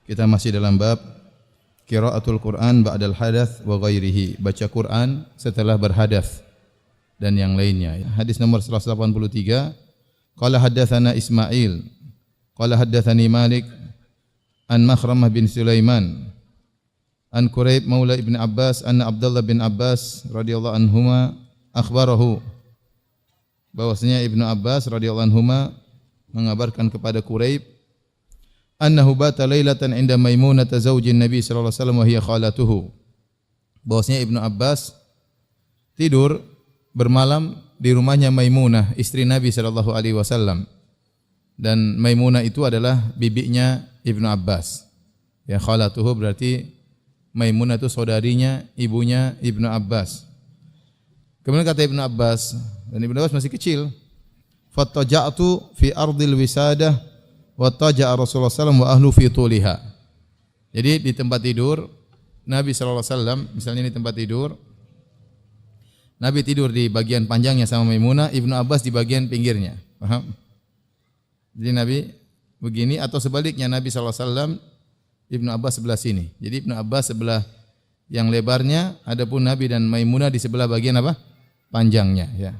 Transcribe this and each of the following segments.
Kita masih dalam bab qiraatul Quran ba'dal hadath wa ghairihi, baca Quran setelah berhadath dan yang lainnya. Hadis nomor 183, qala haddatsana Ismail qala haddatsani Malik an Makhramah bin Sulaiman an Quraib maula Ibn Abbas anna Abdullah bin Abbas radhiyallahu anhuma akhbarahu, bahwasanya Ibnu Abbas radhiyallahu anhuma mengabarkan kepada Quraib annahu bata lailatan inda Maimunah zaujin Nabi sallallahu alaihi wasallam wa hiya khalatuhu, bahwasanya Ibnu Abbas tidur bermalam di rumahnya Maimunah, istri Nabi sallallahu alaihi wasallam, dan Maimunah itu adalah bibinya Ibnu Abbas. Ya, khalatuhu berarti Maimunah itu saudarinya ibunya Ibnu Abbas. Kemudian kata Ibnu Abbas, dan Ibnu Abbas masih kecil, fattaja'tu fi ardil wisadah wa taja'a Rasulullah sallallahu wa ahlu fi tuliha. Jadi di tempat tidur Nabi sallallahu alaihi wasallam, misalnya ini tempat tidur, Nabi tidur di bagian panjangnya sama Maimunah, Ibnu Abbas di bagian pinggirnya. Paham? Jadi Nabi begini, atau sebaliknya Nabi sallallahu alaihi wasallam Ibnu Abbas sebelah sini. Jadi Ibnu Abbas sebelah yang lebarnya, adapun Nabi dan Maimunah di sebelah bagian apa? Panjangnya, ya.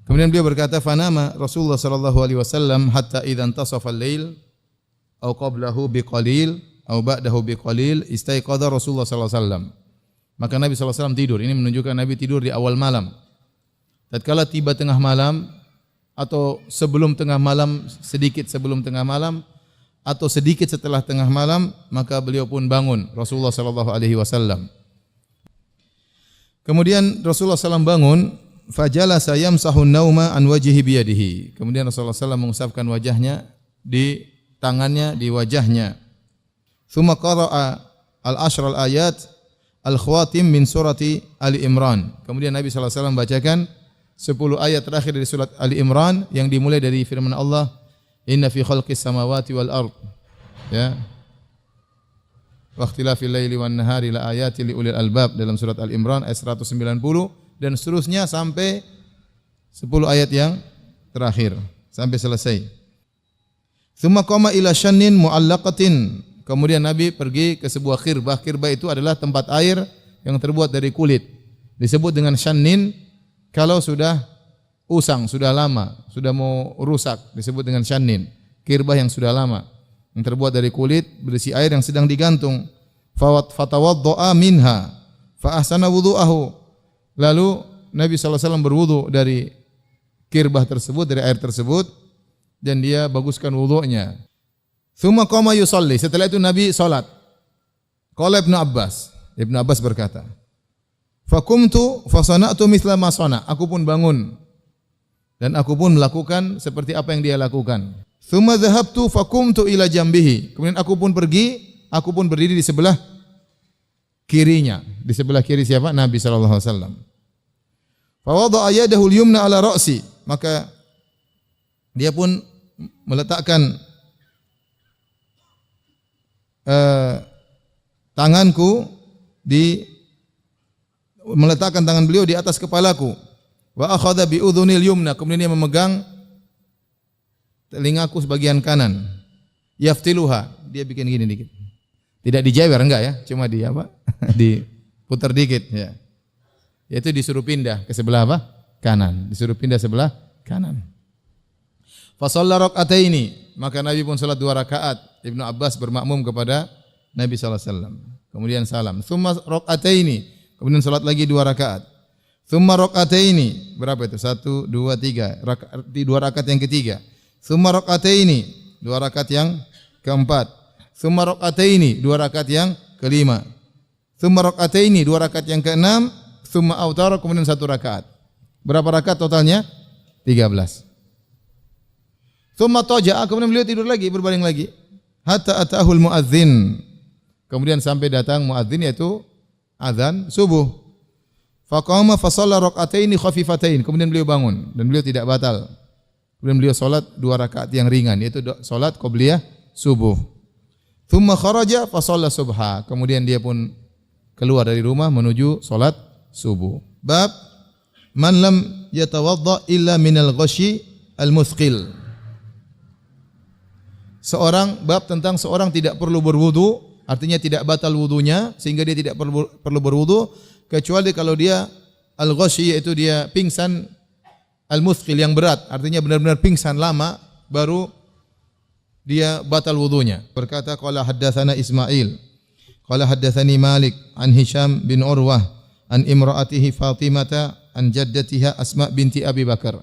Kemudian beliau berkata, fanama Rasulullah sallallahu alaihi wasallam hatta idza intasafa al-lail aw qablahu biqalil aw ba'dahu biqalil istaiqadha Rasulullah sallallahu alaihi wasallam. Maka Nabi sallallahu alaihi wasallam tidur. Ini menunjukkan Nabi tidur di awal malam. Tatkala tiba tengah malam atau sebelum tengah malam, sedikit sebelum tengah malam atau sedikit setelah tengah malam, maka beliau pun bangun, Rasulullah sallallahu alaihi wasallam. Kemudian Rasulullah sallallahu bangun, fajalasa yamsahu nauma an wajhihi biyadihi. Kemudian Rasulullah sallallahu mengusapkan wajahnya di tangannya, di wajahnya. Tsumma qara'a al-ashra al-ayat al-khawatim min surati Ali Imran. Kemudian Nabi sallallahu alaihi wasallam bacakan 10 ayat terakhir dari surat Ali Imran yang dimulai dari firman Allah, inna fi khalqis samawati wal ard, ya, wa ikhtilafil laili wan nahari la ayatin li ulil albab, dalam surat Al Imran ayat 190 dan seterusnya sampai 10 ayat yang terakhir sampai selesai. Tsumma qama ila shannin mu'allaqatin. Kemudian Nabi pergi ke sebuah khirbah. Khirbah itu adalah tempat air yang terbuat dari kulit. Disebut dengan shannin kalau sudah usang, sudah lama, sudah mau rusak, disebut dengan shannin. Khirbah yang sudah lama, yang terbuat dari kulit, berisi air yang sedang digantung. Fatawadda'a minha fa ahsana wudu'ahu. Lalu Nabi sallallahu alaihi wasallam berwudu dari khirbah tersebut, dari air tersebut, dan dia baguskan wudunya. Tsumma qama yusalli. Setelah itu Nabi salat. Qala Ibnu Abbas. Ibnu Abbas berkata, "Faqumtu fa sana'tu mithla ma sana." Aku pun bangun dan aku pun melakukan seperti apa yang dia lakukan. Tsumma dhahabtu faqumtu ila jambihi. Kemudian aku pun pergi, aku pun berdiri di sebelah kirinya. Di sebelah kiri siapa? Nabi sallallahu alaihi wasallam. Fa wada'a yadahu al-yumna ala ra'si. Maka dia pun meletakkan meletakkan tangan beliau di atas kepalaku. Wa akhadha bi udhunil yumna. Kemudian dia memegang telingaku sebagian kanan. Yaftiluha. Dia bikin gini dikit. Tidak dijewer, enggak ya, cuma di apa? Diputar dikit, ya. Yaitu disuruh pindah ke sebelah apa? Kanan. Disuruh pindah sebelah kanan. Fa shalla rak'ataini, maka Nabi pun salat 2 rakaat. Ibnu Abbas bermakmum kepada Nabi sallallahu alaihi wasallam. Kemudian salam. Tsumma rak'ataini, kemudian salat lagi 2 rakaat. Tsumma rak'ataini, berapa itu? 1 2 3. 2 rakaat yang ketiga. Tsumma rak'ataini, 2 rakaat yang keempat. Tsumma rak'ataini, 2 rakaat yang kelima. Tsumma rak'ataini, 2 rakaat yang keenam. Tsumma autara, kemudian 1 rakaat. Berapa rakaat totalnya? 13. Tsumma taja'a, kemudian beliau tidur lagi, berbaring lagi. Hatta atahul muadzin. Kemudian sampai datang muadzin, yaitu azan subuh. Faqama fa shalla rak'ataini khafifatain. Kemudian beliau bangun dan beliau tidak batal. Kemudian beliau salat 2 rakaat yang ringan, yaitu salat qabliyah subuh. Tsumma kharaja fa shalla subha. Kemudian dia pun keluar dari rumah menuju salat subuh. Bab man lam yatawadda illa minal ghashi al-muthqil. bab tentang seorang tidak perlu berwudu, artinya tidak batal wudunya sehingga dia tidak perlu berwudu kecuali kalau dia al-ghashi, yaitu dia pingsan al-muthqil yang berat, artinya benar-benar pingsan lama baru dia batal wudunya. Berkata qala haddatsana Ismail qala haddatsani Malik an Hisham bin Urwah an imraatihi Fatimah an jaddatiha Asma binti Abi Bakar.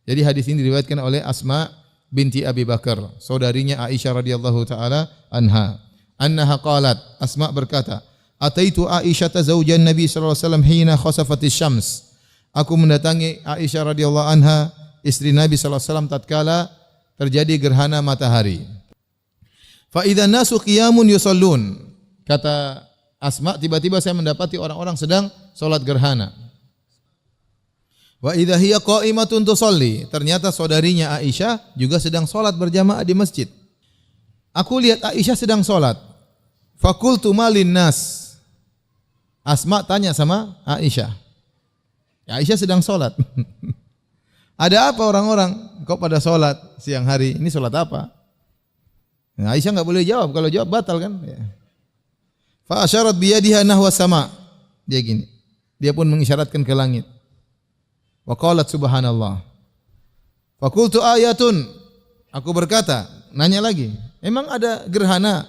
Jadi hadis ini diriwayatkan oleh Asma binti Abi Bakar, saudarinya Aisyah radhiyallahu taala anha. Annaha qalat, Asma berkata, ataitu Aisyah zaujan Nabi sallallahu alaihi wasallam hina khasafatis syams. Aku mendatangi Aisyah radhiyallahu anha, istri Nabi sallallahu alaihi wasallam tatkala terjadi gerhana matahari. Fa idzan nasu qiyamun yusallun. Kata Asma, tiba-tiba saya mendapati orang-orang sedang salat gerhana. Wa idza hiya qa'imatun tusalli. Ternyata saudarinya Aisyah juga sedang salat berjamaah di masjid. Aku lihat Aisyah sedang salat. Faqultu malin nas. Asma tanya sama Aisyah. Aisyah sedang salat. Ada apa orang-orang? Kok pada salat siang hari? Ini salat apa? Nah, Aisyah enggak boleh jawab, kalau jawab batal kan? Ya. Fa asyarat biyadiha nahwa sama. Dia gini. Dia pun mengisyaratkan ke langit. Wa qalat subhanallah. Fa qultu ayatun. Aku berkata, nanya lagi, emang ada gerhana?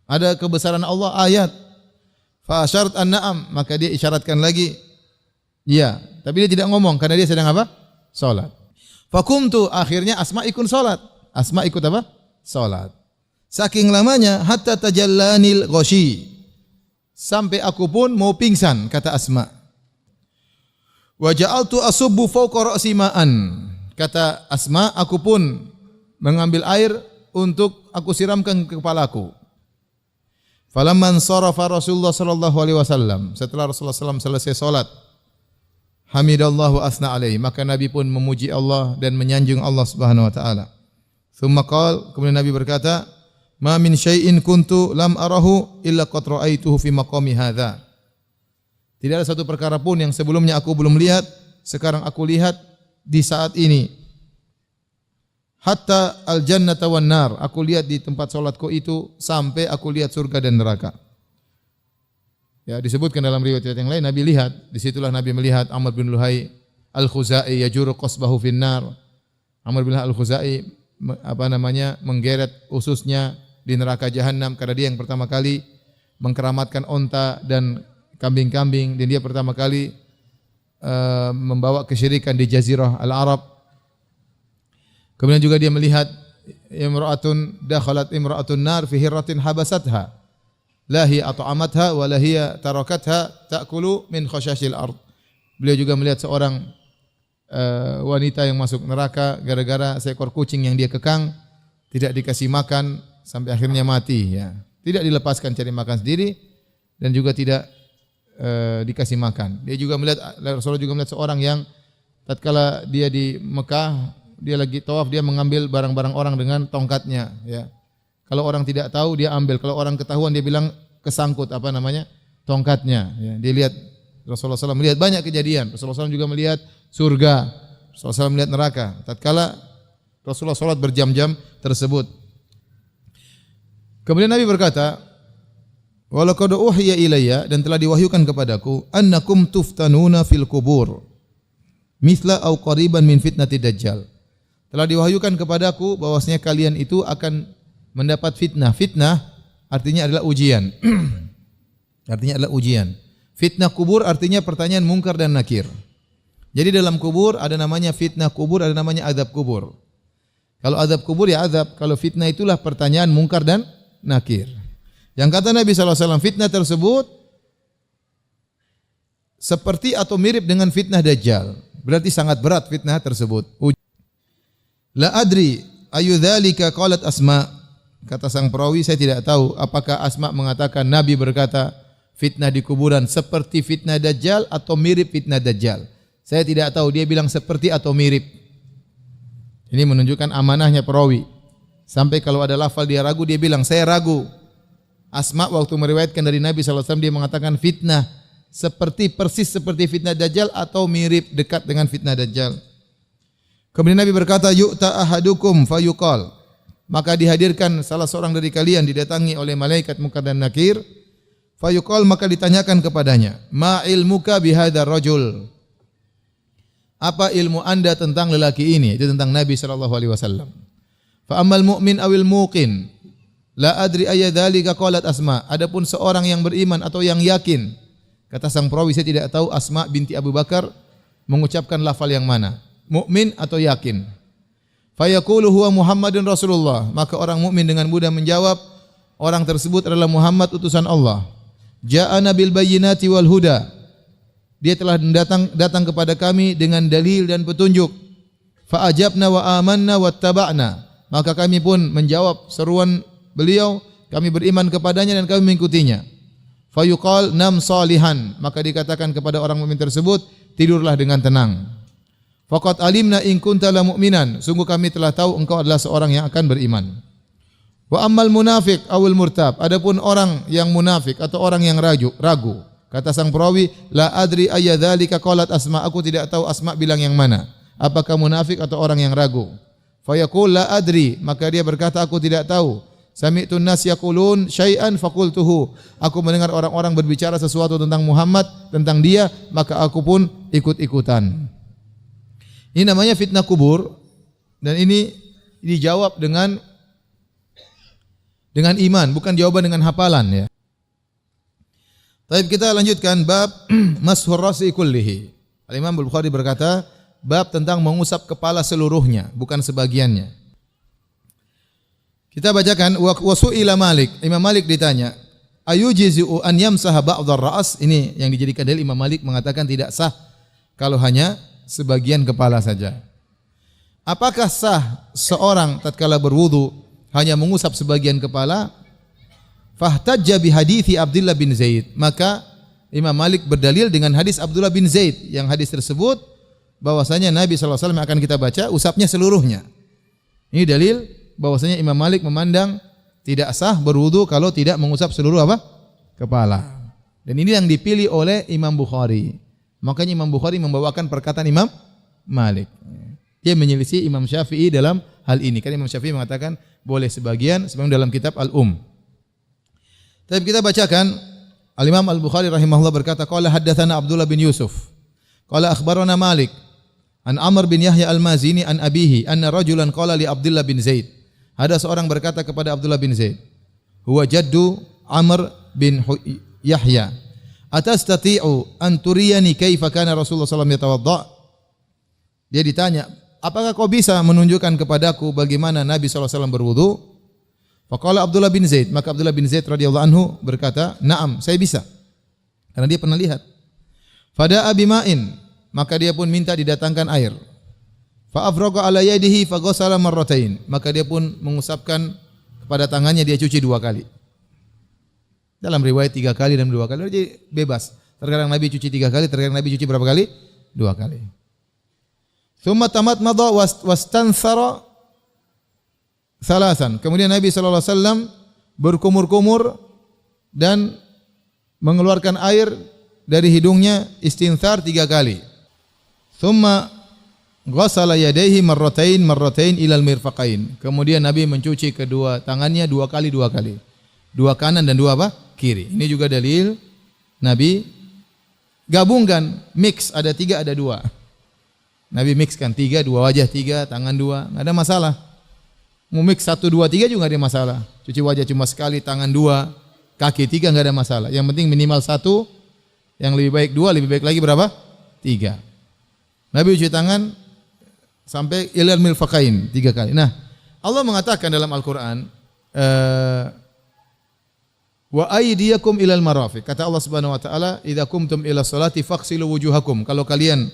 Ada kebesaran Allah ayat? Fa asyarat an-na'am, maka dia isyaratkan lagi. Iya, tapi dia tidak ngomong karena dia sedang apa? Salat. Fa qumtu, akhirnya Asma ikut salat. Asma ikut apa? Salat. Saking lamanya hatta tajallanil ghashi. Sampai aku pun mau pingsan, kata Asma. Wa ja'altu asubbu fawqa ra'si ma'an. Kata Asma, aku pun mengambil air untuk aku siramkan ke kepalaku. Falamman sarafa Rasulullah sallallahu alaihi wasallam, setelah Rasulullah sallallahu selesai salat, hamidallahu asna alaihi, maka Nabi pun memuji Allah dan menyanjung Allah Subhanahu wa taala. Tsumma qala, kemudian Nabi berkata, ma min syai'in kuntu lam arahu illa qad ra'aituhu fi maqami hadza. Tidak ada satu perkara pun yang sebelumnya aku belum lihat, sekarang aku lihat di saat ini. Hatta al-jannata wan nar, aku lihat di tempat salatku itu sampai aku lihat surga dan neraka. Ya, disebutkan dalam riwayat yang lain Nabi lihat, disitulah Nabi melihat Amr bin Luhai al-Khuzai yajuru qasbahu fin nar. Amr bin Luhai al-Khuzai menggeret ususnya di neraka jahanam karena dia yang pertama kali mengkeramatkan onta dan kambing-kambing, dan dia pertama kali membawa kesyirikan di Jazirah Al-Arab. Kemudian juga dia melihat dakhalat imra'atun nar fi hirratin habasatha la hiya at'amatha wa la hiya tarakatha ta'kulu min khashashil ard. Beliau juga melihat seorang wanita yang masuk neraka gara-gara seekor kucing yang dia kekang, tidak dikasih makan sampai akhirnya mati, ya. Tidak dilepaskan cari makan sendiri dan juga tidak dikasih makan. Dia juga melihat, Rasulullah juga melihat seorang yang tatkala dia di Mekah, dia lagi tawaf, dia mengambil barang-barang orang dengan tongkatnya, ya. Kalau orang tidak tahu dia ambil, kalau orang ketahuan dia bilang kesangkut tongkatnya, ya. Dia lihat, Rasulullah SAW melihat banyak kejadian. Rasulullah SAW juga melihat surga, Rasulullah SAW melihat neraka. Tatkala Rasulullah SAW berjam-jam tersebut. Kemudian Nabi berkata, walaqad uhiya ilayya, dan telah diwahyukan kepadaku, annakum tuftanuna fil kubur mithla au qariban min fitnati dajjal. Telah diwahyukan kepadaku bahwasanya kalian itu akan mendapat fitnah. Fitnah artinya adalah ujian. Artinya adalah ujian. Fitnah kubur artinya pertanyaan mungkar dan nakir. Jadi dalam kubur ada namanya fitnah kubur, ada namanya azab kubur. Kalau azab kubur ya azab, kalau fitnah itulah pertanyaan mungkar dan nakir. Yang kata Nabi SAW, fitnah tersebut seperti atau mirip dengan fitnah Dajjal. Berarti sangat berat fitnah tersebut. La adri ayu dzalika qalat Asma. Kata sang perawi, saya tidak tahu apakah Asma mengatakan Nabi berkata fitnah di kuburan seperti fitnah Dajjal atau mirip fitnah Dajjal. Saya tidak tahu, dia bilang seperti atau mirip. Ini menunjukkan amanahnya perawi. Sampai kalau ada lafal dia ragu, dia bilang saya ragu. Asma waktu meriwayatkan dari Nabi SAW, dia mengatakan fitnah persis seperti fitnah Dajjal atau mirip dekat dengan fitnah Dajjal. Kemudian Nabi berkata, yu'ta ahadukum fayuqal. maka dihadirkan salah seorang dari kalian didatangi oleh malaikat Munkar dan Nakir, fayuqal maka ditanyakan kepadanya, ma ilmuka bihadzal rajul? Apa ilmu Anda tentang lelaki ini? Itu tentang Nabi sallallahu alaihi wasallam. Fa ammal mu'min awil muqin la adri ayya dzalika qalat Asma. Adapun seorang yang beriman atau yang yakin, kata sang perawi, saya tidak tahu Asma binti Abu Bakar mengucapkan lafal yang mana, mukmin atau yakin. Fayaqulu huwa Muhammadun Rasulullah, maka orang mukmin dengan mudah menjawab, orang tersebut adalah Muhammad utusan Allah. Ja'ana bil bayyinati wal huda, dia telah datang kepada kami dengan dalil dan petunjuk. Fa ajabna wa amanna wattaba'na, maka kami pun menjawab seruan beliau, kami beriman kepadanya dan kami mengikutinya. Fayuqal nam salihan, maka dikatakan kepada orang mukmin tersebut, tidurlah dengan tenang. Faqad alimna in kunta la mu'minan, sungguh kami telah tahu engkau adalah seorang yang akan beriman. Wa ammal munafiq awil murtab, adapun orang yang munafik atau orang yang ragu, kata sang perawi, la adri ayya dzalika qalat Asma, aku tidak tahu Asma bilang yang mana, apakah munafik atau orang yang ragu. Fayaqul la adri, maka dia berkata aku tidak tahu. Sami'tun nas yaqulun syai'an faqultuhu, aku mendengar orang-orang berbicara sesuatu tentang Muhammad, tentang dia, maka aku pun ikut-ikutan. Ini namanya fitnah kubur, dan ini dijawab dengan iman, bukan jawaban dengan hafalan, ya. Baik, kita lanjutkan bab mashur rasi kullihi. Al-Imam Al-Bukhari berkata, bab tentang mengusap kepala seluruhnya, bukan sebagiannya. Kita bacakan wa su'ila Malik. Imam Malik ditanya, ayujizu an yamsaha ba'dhar ra's? Ini yang dijadikan dalil. Imam Malik mengatakan tidak sah kalau hanya sebagian kepala saja. Apakah sah seorang tatkala berwudu hanya mengusap sebagian kepala? Fahtajja bi hadithi Abdullah bin Zaid, maka Imam Malik berdalil dengan hadis Abdullah bin Zaid, yang hadis tersebut bahwasanya Nabi sallallahu alaihi wasallam akan kita baca usapnya seluruhnya. Ini dalil bahwasanya Imam Malik memandang tidak sah berwudu kalau tidak mengusap seluruh apa? Kepala. Dan ini yang dipilih oleh Imam Bukhari. Makanya Imam Bukhari membawakan perkataan Imam Malik. Dia menyelisih Imam Syafi'i dalam hal ini. Karena Imam Syafi'i mengatakan boleh sebagian, sebagaimana dalam kitab Al-Um. Tapi kita bacakan, Al-Imam Al-Bukhari rahimahullah berkata, qala haddatsana Abdullah bin Yusuf, qala akhbarana Malik an Amr bin Yahya Al-Mazini an abihi anna rajulan qala li Abdullah bin Zaid. Ada seorang berkata kepada Abdullah bin Zaid, huwa jaddu Amr bin Yahya, atastati'u an turiyani kaifa kana Rasulullah sallallahu alaihi wasallam yatawadda? Dia ditanya, apakah kau bisa menunjukkan kepadaku bagaimana Nabi sallallahu alaihi wasallam berwudu? Faqala Abdullah bin Zaid, maka Abdullah bin Zaid radhiyallahu anhu berkata, "Na'am, saya bisa." Karena dia pernah lihat. Fada'a bima'in, maka dia pun minta didatangkan air. Fa afraqa ala yadihi fa ghassala marratain, maka dia pun mengusapkan kepada tangannya, dia cuci 2 kali. Dalam riwayat 3 kali dan 2 kali, jadi bebas. Terkadang Nabi cuci 3 kali, terkadang Nabi cuci berapa kali? 2 kali. Tsumma tamatmadha wastansara salasan. Kemudian Nabi sallallahu alaihi wasallam berkumur-kumur dan mengeluarkan air dari hidungnya, istinthar 3 kali. Tsumma ghassala yadayhi marratain ilal mirfaqain. Kemudian Nabi mencuci kedua tangannya 2 kali. 2 kanan dan 2 apa? Kiri. Ini juga dalil Nabi gabungkan, mix, ada 3 ada 2. Nabi mixkan 3, 2 wajah 3, tangan 2, enggak ada masalah. Mau mix 1, 2, 3 juga enggak ada masalah. Cuci wajah cuma sekali, tangan 2, kaki 3 enggak ada masalah. Yang penting minimal 1, yang lebih baik 2, lebih baik lagi berapa? 3. Nabi cuci tangan sampai ilal mirfaqain 3 kali. Nah, Allah mengatakan dalam Al-Qur'an, wa aydiyakum ilal marafiq. Kata Allah Subhanahu wa taala, idza qumtum ila sholati faghsilu wujuhakum. Kalau kalian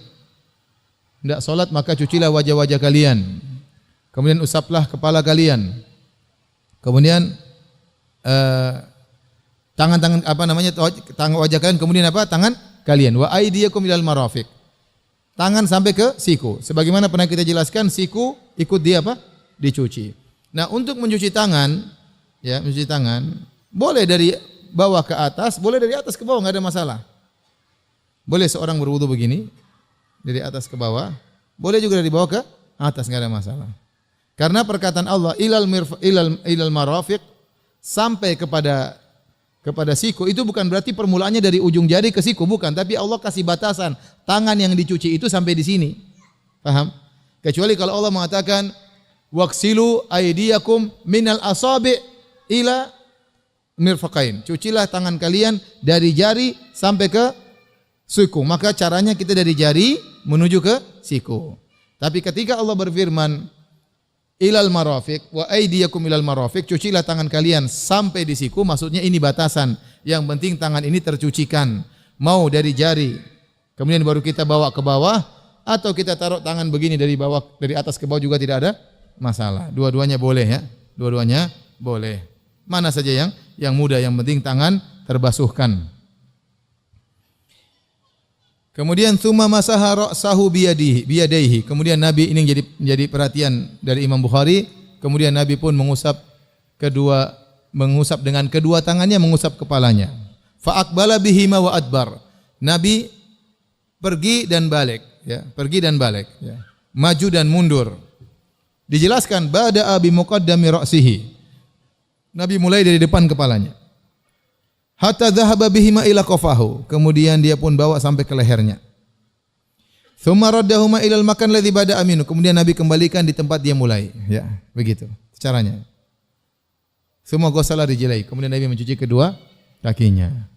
hendak salat maka cucilah wajah-wajah kalian. Kemudian usaplah kepala kalian. Kemudian tangan-tangan tangan wajah kalian, kemudian apa? Tangan kalian. Wa aydiyakum ilal marafiq. Tangan sampai ke siku. Sebagaimana pernah kita jelaskan, siku ikut dia apa? Dicuci. Nah, untuk mencuci tangan, ya, mencuci tangan boleh dari bawah ke atas, boleh dari atas ke bawah, enggak ada masalah. Boleh seorang berwudu begini, dari atas ke bawah, boleh juga dari bawah ke atas, enggak ada masalah. Karena perkataan Allah ilal marafiq, sampai kepada siku, itu bukan berarti permulaannya dari ujung jari ke siku, bukan, tapi Allah kasih batasan, tangan yang dicuci itu sampai di sini. Paham? Kecuali kalau Allah mengatakan waksilu aydiyakum minal asabi' ila mirfaqain. Cucilah tangan kalian dari jari sampai ke siku. Maka caranya kita dari jari menuju ke siku. Tapi ketika Allah berfirman ilal marafiq wa aydiyakum ilal marafiq, cucilah tangan kalian sampai di siku, maksudnya ini batasan. Yang penting tangan ini tercucikan. Mau dari jari, kemudian baru kita bawa ke bawah, atau kita taruh tangan begini dari bawah, dari atas ke bawah juga tidak ada masalah. Dua-duanya boleh ya. Dua-duanya boleh. Mana saja yang mudah, yang penting tangan terbasuhkan. Kemudian tsumma masaha ra'sahu biyadaihi. Kemudian Nabi, ini menjadi perhatian dari Imam Bukhari, kemudian Nabi pun mengusap dengan kedua tangannya, mengusap kepalanya. Fa aqbala bihima wa adbar. Nabi pergi dan balik, ya, pergi dan balik, ya. Maju dan mundur. Dijelaskan bada'a bi muqaddami ra'sihi. Nabi mulai dari depan kepalanya. Hatta dhahaba bihima ila qafahu. Kemudian dia pun bawa sampai ke lehernya. Tsumma raddahuma ilal makan ladzi bada'a minhu. Kemudian Nabi kembalikan di tempat dia mulai, ya, begitu caranya. Tsumma ghasala rijlaihi. Kemudian Nabi mencuci kedua kakinya.